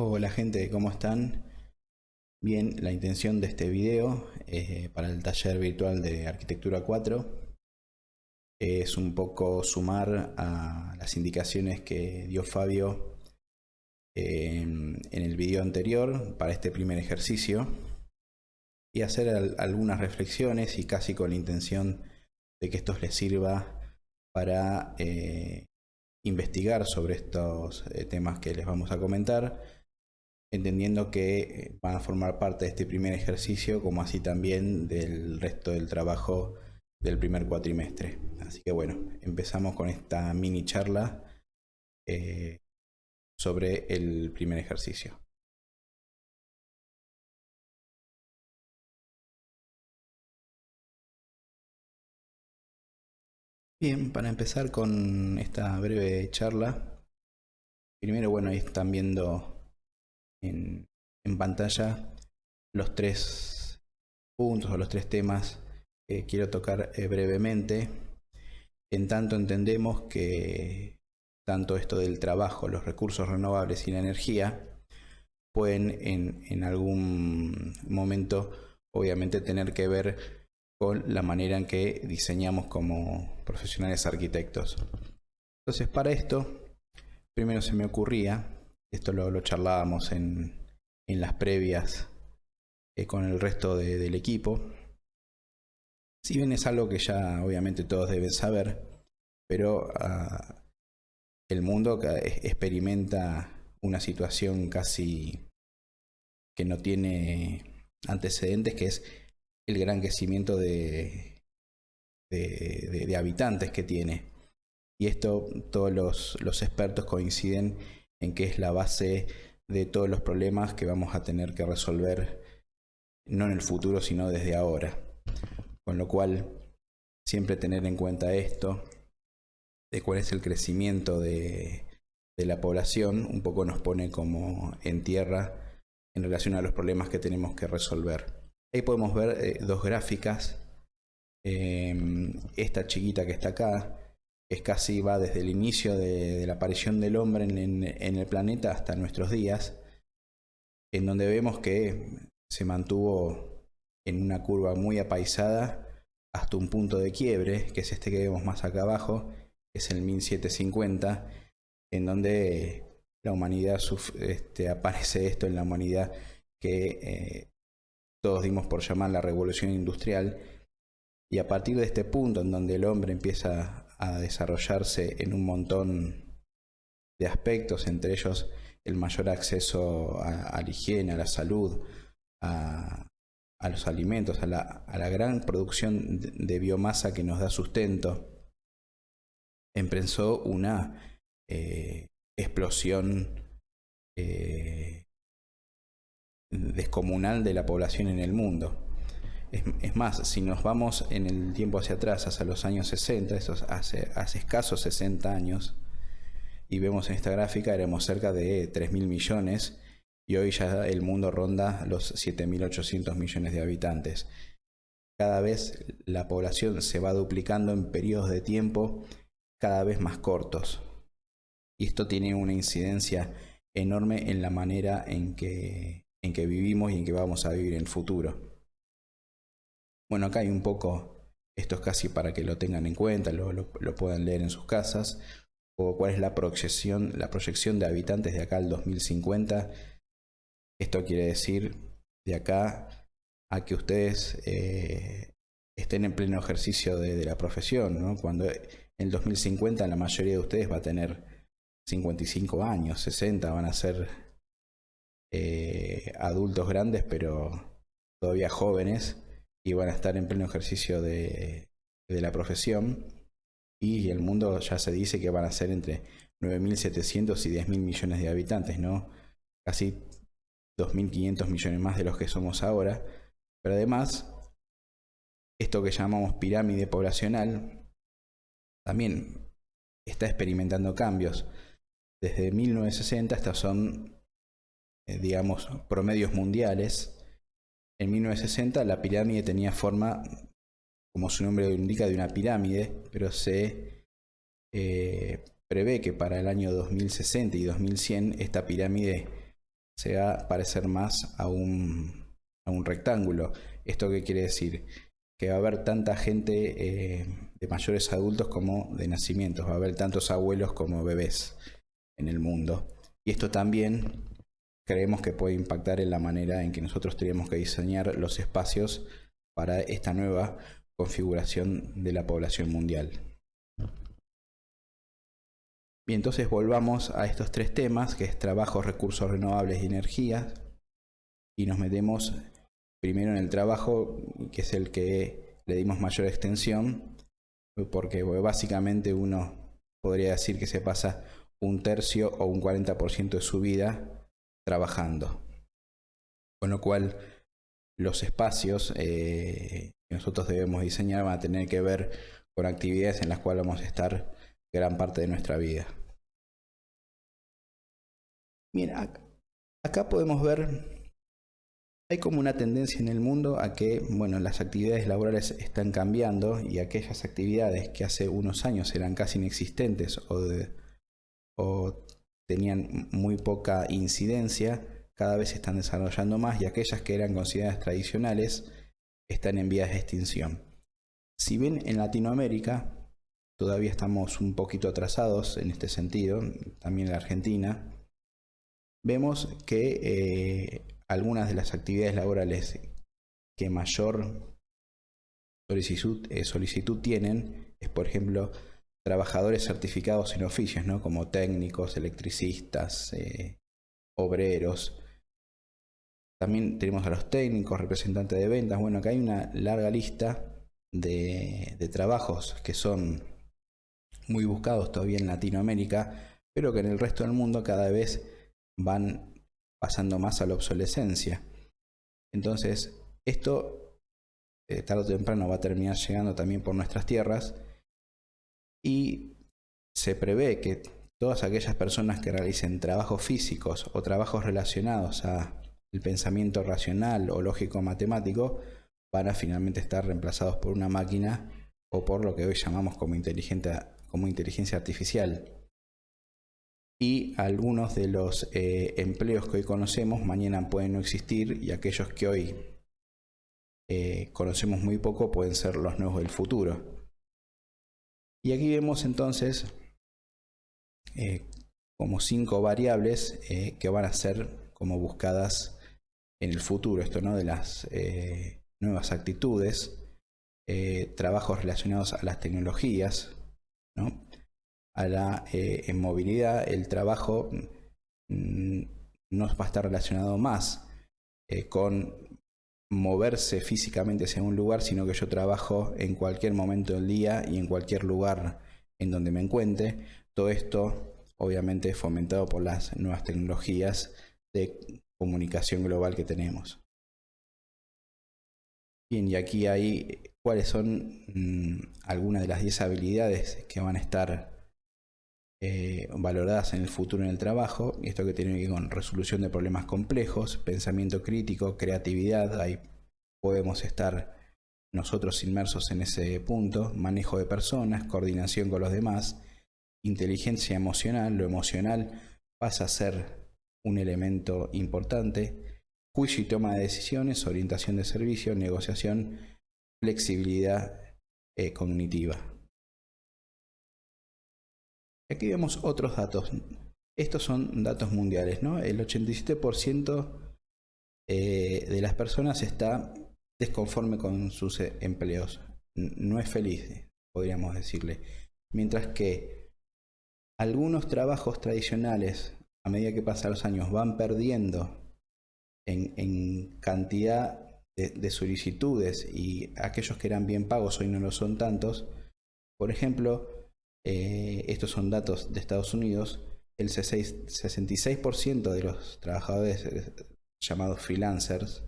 Hola gente, ¿cómo están? Bien, la intención de este video para el taller virtual de Arquitectura 4 es un poco sumar a las indicaciones que dio Fabio en el video anterior para este primer ejercicio y hacer algunas reflexiones y casi con la intención de que esto les sirva para investigar sobre estos temas que les vamos a comentar, entendiendo que van a formar parte de este primer ejercicio, como así también del resto del trabajo del primer cuatrimestre. Así que bueno, empezamos con esta mini charla eh, sobre el primer ejercicio. Bien, para empezar con esta breve charla, primero, bueno, ahí están viendo en, en pantalla los tres puntos o los tres temas que quiero tocar brevemente. En tanto entendemos que tanto esto del trabajo, los recursos renovables y la energía pueden en algún momento obviamente tener que ver con la manera en que diseñamos como profesionales arquitectos. Entonces para esto, primero se me ocurría, esto lo charlábamos en las previas con el resto del equipo, si bien es algo que ya obviamente todos deben saber, pero el mundo experimenta una situación casi que no tiene antecedentes, que es el gran crecimiento de habitantes que tiene. Y esto todos los expertos coinciden en que es la base de todos los problemas que vamos a tener que resolver, no en el futuro, sino desde ahora. Con lo cual, siempre tener en cuenta esto, de cuál es el crecimiento de la población, un poco nos pone como en tierra en relación a los problemas que tenemos que resolver. Ahí podemos ver dos gráficas. Esta chiquita que está acá es casi va desde el inicio de la aparición del hombre en el planeta hasta nuestros días, en donde vemos que se mantuvo en una curva muy apaisada hasta un punto de quiebre, que es este que vemos más acá abajo, que es el 1750, en donde la humanidad aparece esto en la humanidad que todos dimos por llamar la revolución industrial, y a partir de este punto en donde el hombre empieza a desarrollarse en un montón de aspectos, entre ellos el mayor acceso a la higiene, a la salud, a los alimentos, a la gran producción de biomasa que nos da sustento, empezó una explosión descomunal de la población en el mundo. Es más, si nos vamos en el tiempo hacia atrás, hacia los años 60, esos hace escasos 60 años, y vemos en esta gráfica, éramos cerca de 3.000 millones, y hoy ya el mundo ronda los 7.800 millones de habitantes. Cada vez la población se va duplicando en periodos de tiempo cada vez más cortos. Y esto tiene una incidencia enorme en la manera en que vivimos y en que vamos a vivir en el futuro. Bueno, acá hay un poco, esto es casi para que lo tengan en cuenta, lo puedan leer en sus casas, o cuál es la proyección de habitantes de acá al 2050. Esto quiere decir de acá a que ustedes estén en pleno ejercicio de la profesión, ¿no? Cuando en el 2050 la mayoría de ustedes va a tener 55 años, 60, van a ser adultos grandes, pero todavía jóvenes, y van a estar en pleno ejercicio de la profesión, y el mundo ya se dice que van a ser entre 9.700 y 10.000 millones de habitantes, ¿no? Casi 2.500 millones más de los que somos ahora. Pero además, esto que llamamos pirámide poblacional también está experimentando cambios. Desde 1960, estos son, digamos, promedios mundiales. En 1960 la pirámide tenía forma, como su nombre lo indica, de una pirámide, pero se prevé que para el año 2060 y 2100 esta pirámide se va a parecer más a un rectángulo. ¿Esto qué quiere decir? Que va a haber tanta gente de mayores adultos como de nacimientos, va a haber tantos abuelos como bebés en el mundo. Y esto también creemos que puede impactar en la manera en que nosotros tenemos que diseñar los espacios para esta nueva configuración de la población mundial. Bien, entonces volvamos a estos tres temas, que es trabajo, recursos renovables y energía, y nos metemos primero en el trabajo, que es el que le dimos mayor extensión, porque básicamente uno podría decir que se pasa un tercio o un 40% de su vida trabajando. Con lo cual, los espacios que nosotros debemos diseñar van a tener que ver con actividades en las cuales vamos a estar gran parte de nuestra vida. Bien, acá podemos ver, hay como una tendencia en el mundo a que, bueno, las actividades laborales están cambiando y aquellas actividades que hace unos años eran casi inexistentes o tenían muy poca incidencia, cada vez se están desarrollando más, y aquellas que eran consideradas tradicionales están en vías de extinción. Si bien en Latinoamérica todavía estamos un poquito atrasados en este sentido, también en la Argentina, vemos que algunas de las actividades laborales que mayor solicitud tienen es, por ejemplo, trabajadores certificados en oficios, ¿no? Como técnicos, electricistas, obreros. También tenemos a los técnicos, representantes de ventas. Bueno, acá hay una larga lista de trabajos que son muy buscados todavía en Latinoamérica, pero que en el resto del mundo cada vez van pasando más a la obsolescencia. Entonces, esto tarde o temprano va a terminar llegando también por nuestras tierras, y se prevé que todas aquellas personas que realicen trabajos físicos o trabajos relacionados a el pensamiento racional o lógico matemático van a finalmente estar reemplazados por una máquina o por lo que hoy llamamos como inteligencia artificial. Y algunos de los empleos que hoy conocemos mañana pueden no existir, y aquellos que hoy conocemos muy poco pueden ser los nuevos del futuro. Y aquí vemos entonces como 5 variables que van a ser como buscadas en el futuro, esto, ¿no? De las nuevas actitudes, trabajos relacionados a las tecnologías, ¿no? A la movilidad. El trabajo no va a estar relacionado más con moverse físicamente hacia un lugar, sino que yo trabajo en cualquier momento del día y en cualquier lugar en donde me encuentre. Todo esto obviamente fomentado por las nuevas tecnologías de comunicación global que tenemos. Bien, y aquí hay cuáles son algunas de las 10 habilidades que van a estar valoradas en el futuro en el trabajo. Y esto que tiene que ver con resolución de problemas complejos, pensamiento crítico, creatividad. Ahí podemos estar nosotros inmersos en ese punto. Manejo de personas, coordinación con los demás, inteligencia emocional. Lo emocional pasa a ser un elemento importante. Juicio y toma de decisiones, orientación de servicio, negociación, flexibilidad cognitiva. Aquí vemos otros datos. Estos son datos mundiales, ¿no? El 87% de las personas está desconforme con sus empleos. No es feliz, podríamos decirle. Mientras que algunos trabajos tradicionales, a medida que pasan los años, van perdiendo en cantidad de solicitudes, y aquellos que eran bien pagos hoy no lo son tantos. Por ejemplo, estos son datos de Estados Unidos. El 66% de los trabajadores llamados freelancers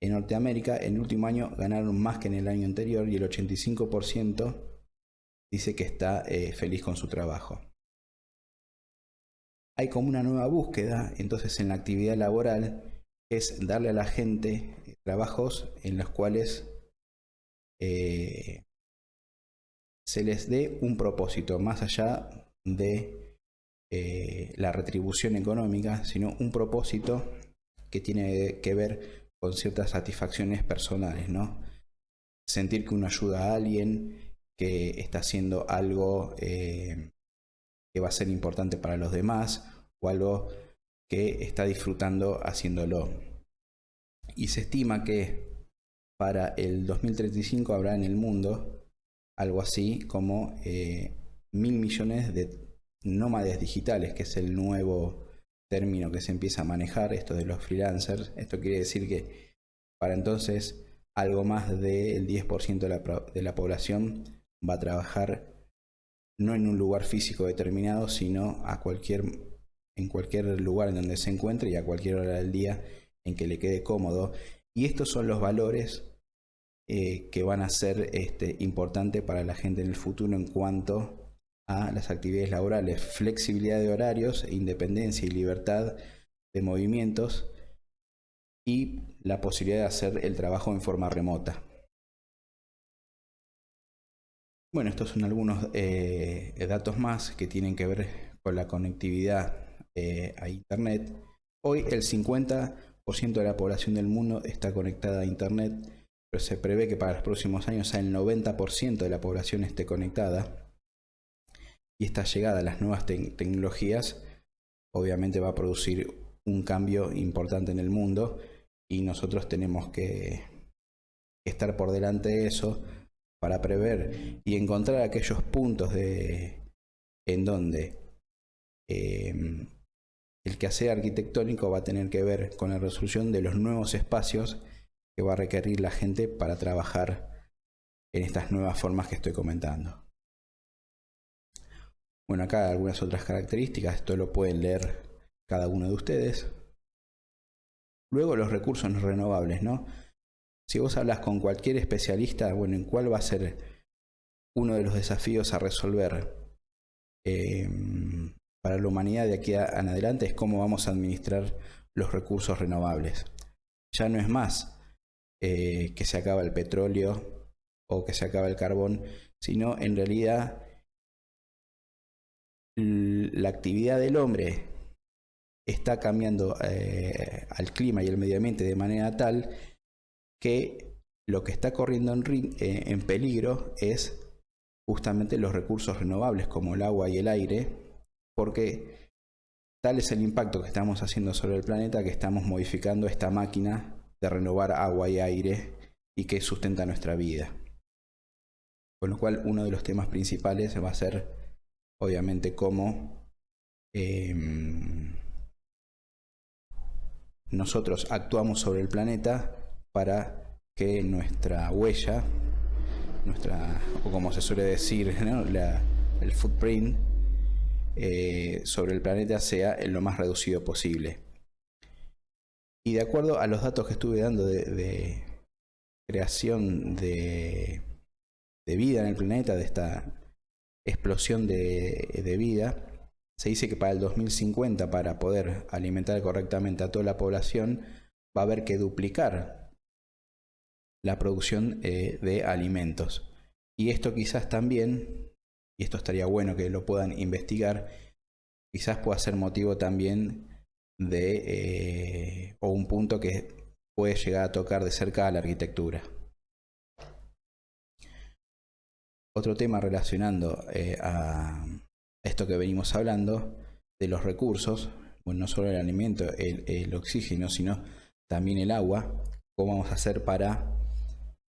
en Norteamérica en el último año ganaron más que en el año anterior, y el 85% dice que está feliz con su trabajo. Hay como una nueva búsqueda entonces en la actividad laboral, es darle a la gente trabajos en los cuales se les dé un propósito más allá de la retribución económica, sino un propósito que tiene que ver con ciertas satisfacciones personales, ¿no? Sentir que uno ayuda a alguien, que está haciendo algo que va a ser importante para los demás, o algo que está disfrutando haciéndolo. Y se estima que para el 2035 habrá en el mundo algo así como 1.000 millones de nómades digitales, que es el nuevo término que se empieza a manejar, esto de los freelancers. Esto quiere decir que para entonces algo más del 10% de la población va a trabajar no en un lugar físico determinado, sino en cualquier lugar en donde se encuentre y a cualquier hora del día en que le quede cómodo. Y estos son los valores que van a ser importantes para la gente en el futuro en cuanto a las actividades laborales: flexibilidad de horarios, independencia y libertad de movimientos, y la posibilidad de hacer el trabajo en forma remota. Bueno, estos son algunos datos más que tienen que ver con la conectividad a Internet. Hoy el 50% de la población del mundo está conectada a Internet, pero se prevé que para los próximos años el 90% de la población esté conectada. Y esta llegada a las nuevas tecnologías obviamente va a producir un cambio importante en el mundo, y nosotros tenemos que estar por delante de eso para prever y encontrar aquellos puntos en donde el quehacer arquitectónico va a tener que ver con la resolución de los nuevos espacios que va a requerir la gente para trabajar en estas nuevas formas que estoy comentando. Bueno, acá algunas otras características, esto lo pueden leer cada uno de ustedes. Luego los recursos renovables, ¿no? Si vos hablas con cualquier especialista, bueno, ¿en cuál va a ser uno de los desafíos a resolver para la humanidad de aquí en adelante? Es cómo vamos a administrar los recursos renovables. Ya no es más que se acaba el petróleo o que se acaba el carbón, sino en realidad la actividad del hombre está cambiando al clima y al medio ambiente de manera tal que lo que está corriendo en peligro es justamente los recursos renovables como el agua y el aire, porque tal es el impacto que estamos haciendo sobre el planeta que estamos modificando esta máquina de renovar agua y aire y que sustenta nuestra vida. Con lo cual, uno de los temas principales va a ser obviamente cómo nosotros actuamos sobre el planeta para que nuestra huella, o como se suele decir, ¿no? El footprint sobre el planeta sea en lo más reducido posible. Y de acuerdo a los datos que estuve dando de creación de vida en el planeta, de esta explosión de vida, se dice que para el 2050, para poder alimentar correctamente a toda la población, va a haber que duplicar la producción de alimentos. Y esto quizás también, y esto estaría bueno que lo puedan investigar, quizás pueda ser motivo también o un punto que puede llegar a tocar de cerca a la arquitectura. Otro tema relacionando a esto que venimos hablando de los recursos, bueno, no solo el alimento, el oxígeno, sino también el agua. ¿Cómo vamos a hacer para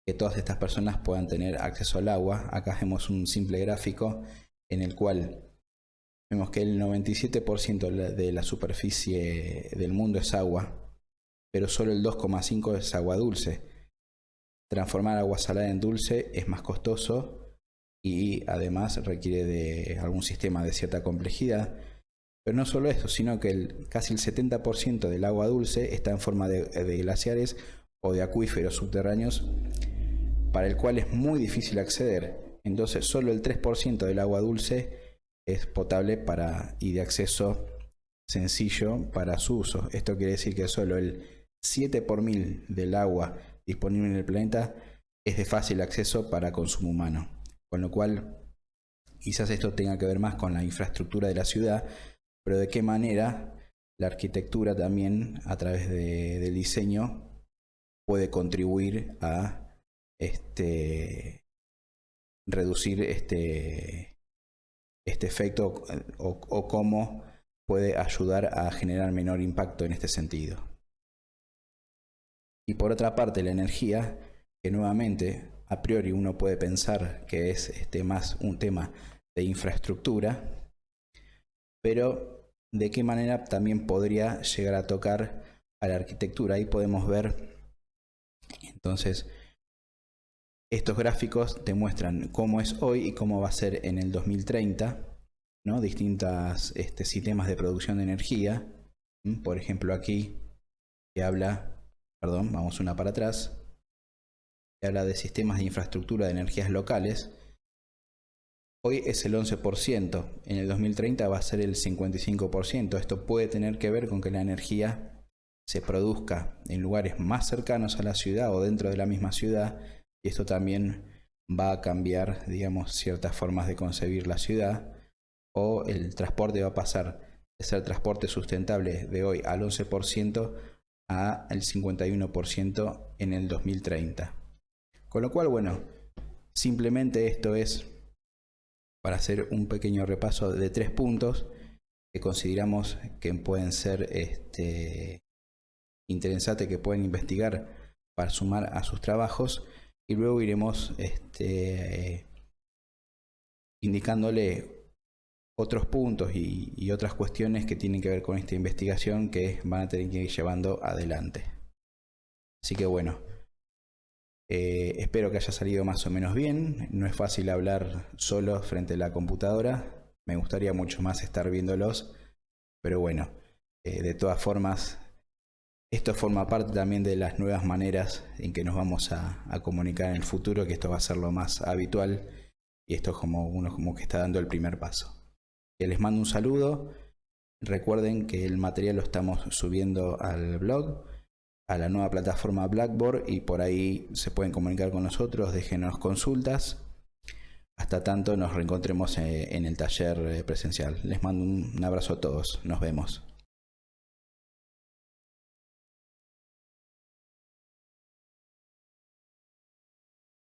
que todas estas personas puedan tener acceso al agua? Acá vemos un simple gráfico en el cual vemos que el 97% de la superficie del mundo es agua, pero solo el 2,5% es agua dulce. Transformar agua salada en dulce es más costoso y además requiere de algún sistema de cierta complejidad. Pero no solo eso, sino que casi el 70% del agua dulce está en forma de glaciares o de acuíferos subterráneos, para el cual es muy difícil acceder. Entonces solo el 3% del agua dulce es potable y de acceso sencillo para su uso. Esto quiere decir que solo el 7 por 1000 del agua disponible en el planeta es de fácil acceso para consumo humano. Con lo cual, quizás esto tenga que ver más con la infraestructura de la ciudad, pero de qué manera la arquitectura también a través del diseño puede contribuir a reducir este efecto o cómo puede ayudar a generar menor impacto en este sentido. Y por otra parte, la energía, que nuevamente a priori uno puede pensar que es más un tema de infraestructura, pero de qué manera también podría llegar a tocar a la arquitectura. Ahí podemos ver, entonces, estos gráficos demuestran cómo es hoy y cómo va a ser en el 2030, ¿no? Distintos sistemas de producción de energía. Por ejemplo, aquí que habla, perdón, vamos una para atrás, que habla de sistemas de infraestructura de energías locales. Hoy es el 11%, en el 2030 va a ser el 55%. Esto puede tener que ver con que la energía se produzca en lugares más cercanos a la ciudad o dentro de la misma ciudad, y esto también va a cambiar, digamos, ciertas formas de concebir la ciudad, o el transporte va a pasar de ser transporte sustentable de hoy al 11% al 51% en el 2030. Con lo cual, bueno, simplemente esto es para hacer un pequeño repaso de 3 puntos que consideramos que pueden ser interesantes, que pueden investigar para sumar a sus trabajos, y luego iremos indicándole otros puntos y otras cuestiones que tienen que ver con esta investigación que van a tener que ir llevando adelante. Así que bueno, espero que haya salido más o menos bien. No es fácil hablar solo frente a la computadora. Me gustaría mucho más estar viéndolos, pero bueno, de todas formas, esto forma parte también de las nuevas maneras en que nos vamos a comunicar en el futuro, que esto va a ser lo más habitual, y esto es como uno como que está dando el primer paso. Les mando un saludo. Recuerden que el material lo estamos subiendo al blog, a la nueva plataforma Blackboard, y por ahí se pueden comunicar con nosotros, déjenos consultas. Hasta tanto nos reencontremos en el taller presencial. Les mando un abrazo a todos. Nos vemos.